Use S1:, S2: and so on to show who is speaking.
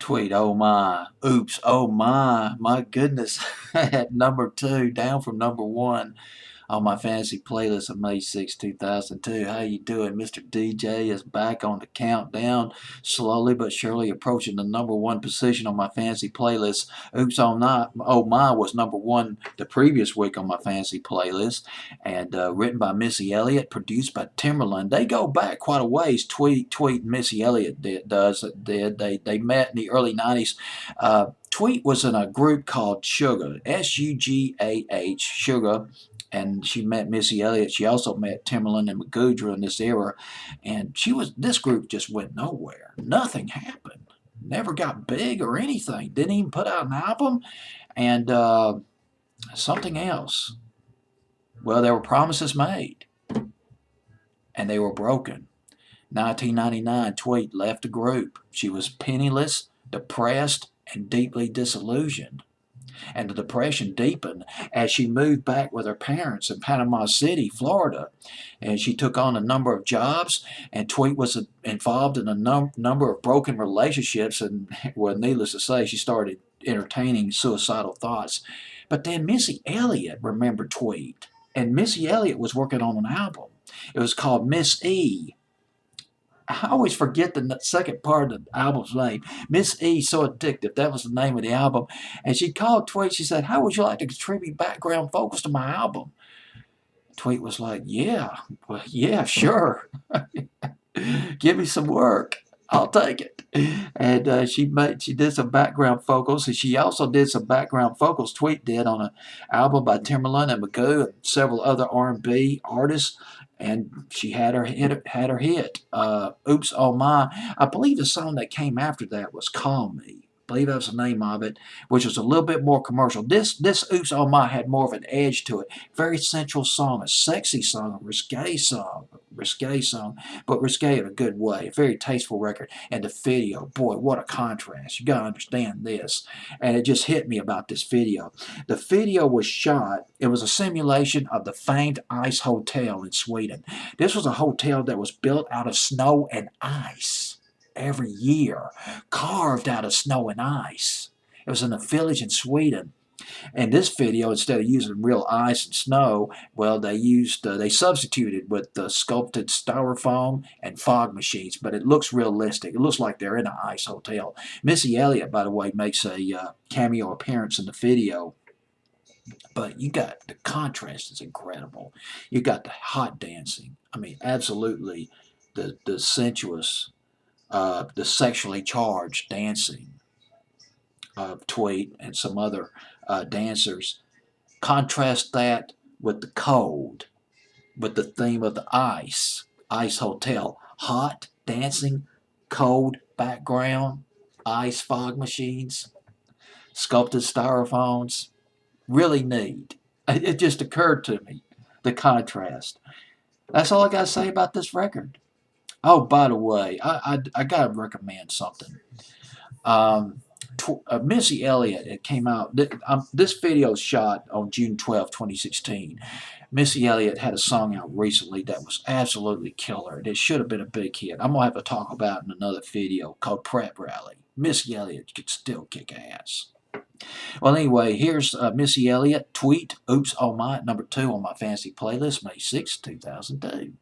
S1: Tweet, oh my. Oops, oh my goodness. At number 2, down from number 1 on my fantasy playlist of May 6, 2002. How you doing? Mr. DJ is back on the countdown, slowly but surely approaching the number 1 position on my fantasy playlist. Oops, oh my was number 1 the previous week on my fantasy playlist, and written by Missy Elliott, produced by Timberland. They go back quite a ways. Tweet Missy Elliott did. They met in the early 90s. Tweet was in a group called Sugar, Sugah, Sugar, and she met Missy Elliott. She also met Timberland and Magoo during this era, and this group just went nowhere. Nothing happened. Never got big or anything. Didn't even put out an album, and something else. Well, there were promises made, and they were broken. 1999, Tweet left the group. She was penniless, depressed, and deeply disillusioned. And the depression deepened as she moved back with her parents in Panama City, Florida. And she took on a number of jobs, and Tweet was involved in a number of broken relationships, and, well, needless to say, she started entertaining suicidal thoughts. But then Missy Elliott remembered Tweet, and Missy Elliott was working on an album. It was called Miss E. I always forget the second part of the album's name. Miss E, So Addictive. That was the name of the album. And she called Tweet. She said, how would you like to contribute background vocals to my album? Tweet was like, yeah, well, yeah, sure. Give me some work. I'll take it. And she did some background vocals. And she also did some background vocals, Tweet did, on an album by Timberland and Magoo and several other R&B artists. And she had her hit. Oops, oh my. I believe the song that came after that was Call Me. I believe that was the name of it, which was a little bit more commercial. This Oops, oh my had more of an edge to it. Very sensual song, a sexy song, a risque song, but risque in a good way. A very tasteful record. And the video, boy, what a contrast. You gotta understand this. And it just hit me about this video. The video was shot, it was a simulation of the famed ice hotel in Sweden. This was a hotel that was built out of snow and ice every year, carved out of snow and ice. It was in a village in Sweden. And this video, instead of using real ice and snow, well, they substituted with sculpted styrofoam and fog machines, but it looks realistic. It looks like they're in an ice hotel. Missy Elliott, by the way, makes a cameo appearance in the video. But you got the contrast is incredible. You got the hot dancing. I mean, absolutely the sensuous, the sexually charged dancing of Tweet and some other dancers. Contrast that with the cold, with the theme of the ice hotel. Hot, dancing, cold background, ice fog machines, sculpted styrophones. Really neat. It just occurred to me, the contrast. That's all I got to say about this record. Oh, by the way, I got to recommend something. Missy Elliott, it came out, this video was shot on June 12, 2016. Missy Elliott had a song out recently that was absolutely killer. It should have been a big hit. I'm going to have to talk about it in another video called Prep Rally. Missy Elliott could still kick ass. Well, anyway, here's Missy Elliott, Tweet, Oops, oh my, number 2 on my fantasy playlist, May 6, 2002.